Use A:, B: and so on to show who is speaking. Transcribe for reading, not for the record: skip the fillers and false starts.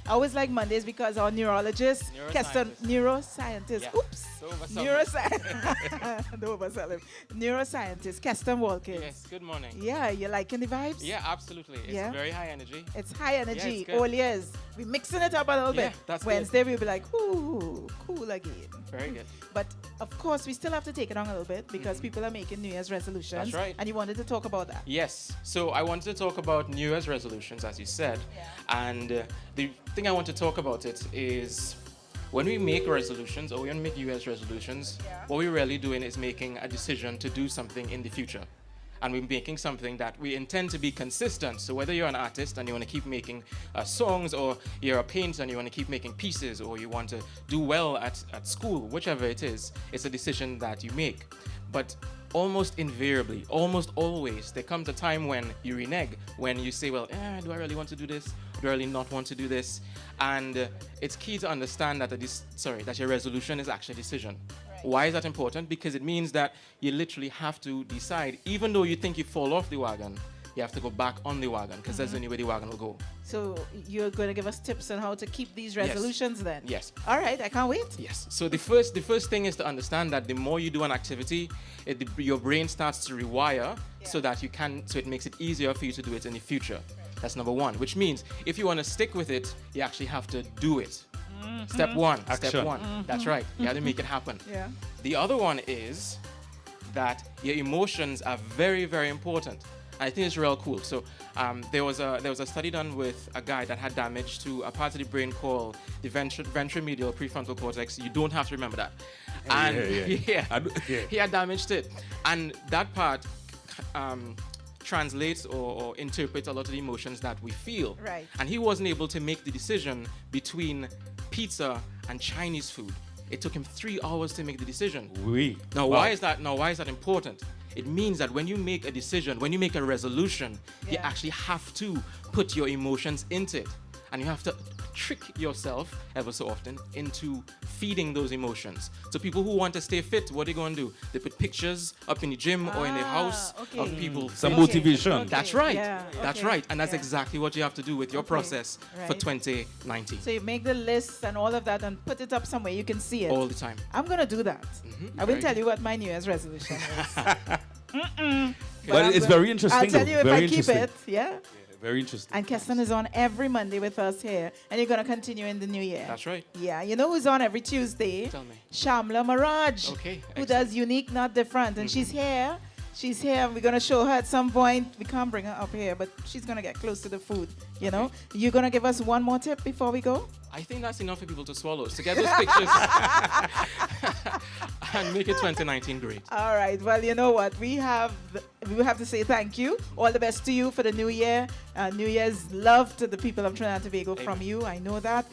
A: I always like Mondays because our neurologist, neuroscientist,
B: Yeah.
A: oops, neuroscientist, no oversell him. Neuroscientist Kheston Walkins.
B: Yes, good morning.
A: Yeah, you liking the vibes?
B: Yeah, absolutely. It's
A: Yeah.
B: very high energy.
A: It's high energy,
B: it's good.
A: all years. We're mixing it up a little
B: Yeah,
A: bit.
B: that's good.
A: Wednesday we'll be like, ooh, cool again.
B: Very good.
A: But of course, we still have to take it on a little bit because people are making New Year's resolutions.
B: That's right.
A: And you wanted to talk about that.
B: Yes, so I wanted to talk about New Year's resolutions, as you said. And the thing I want to talk about it is when we make resolutions or when we make New Year's resolutions, what we're really doing is making a decision to do something in the future. And we're making something that we intend to be consistent. So whether you're an artist and you want to keep making songs, or you're a painter and you want to keep making pieces, or you want to do well at school, whichever it is, it's a decision that you make. But almost invariably, almost always, there comes a time when you renege, when you say, well, do I really want to do this? Do I really not want to do this? And it's key to understand that that your resolution is actually a decision. Why is that important? Because it means that you literally have to decide, even though you think you fall off the wagon, you have to go back on the wagon, because that's the only way the wagon will go.
A: So you're going to give us tips on how to keep these resolutions then?
B: Yes.
A: All right, I can't wait.
B: Yes. So the first thing is to understand that the more you do an activity, your brain starts to rewire so that so it makes it easier for you to do it in the future. That's number one, which means if you want to stick with it, you actually have to do it. Step one.
C: Action.
B: Step one. That's right. You have to make it happen.
A: Yeah.
B: The other one is that your emotions are very, very important. I think it's real cool. So there was a study done with a guy that had damage to a part of the brain called the ventromedial prefrontal cortex. You don't have to remember that. And he had damaged it. And that part translates or interprets a lot of the emotions that we feel.
A: Right.
B: And he wasn't able to make the decision between pizza and Chinese food. It took him 3 hours to make the decision. Now, why is that important? It means that when you make a decision, when you make a resolution, you actually have to put your emotions into it. And you have to trick yourself ever so often into feeding those emotions. So people who want to stay fit, what are they going to do? They put pictures up in the gym or in the house of people.
C: Some motivation.
B: That's right.
A: Yeah,
B: That's right. And that's exactly what you have to do with your process for
A: Right.
B: 2019.
A: So you make the list and all of that and put it up somewhere you can see it.
B: All the time.
A: I'm going to do that. I will
B: Very
A: tell
B: good.
A: you what my New Year's resolution is.
C: Well, it's very interesting.
A: I'll tell you if
C: very
A: I keep
C: interesting.
A: it. Yeah.
C: Very interesting.
A: And Kheston is on every Monday with us here. And you're going to continue in the new year.
B: That's right.
A: Yeah. You know who's on every Tuesday?
B: Tell me.
A: Shamla Maraj.
B: Okay,
A: Who
B: excellent.
A: does Unique, Not Different. And she's here. She's here. We're going to show her at some point. We can't bring her up here, but she's going to get close to the food. You know? You're going to give us one more tip before we go?
B: I think that's enough for people to swallow. So get those pictures and make it 2019 great.
A: All right. Well, you know what? We will have to say thank you. All the best to you for the new year. New Year's love to the people of Trinidad and Tobago from you. I know that.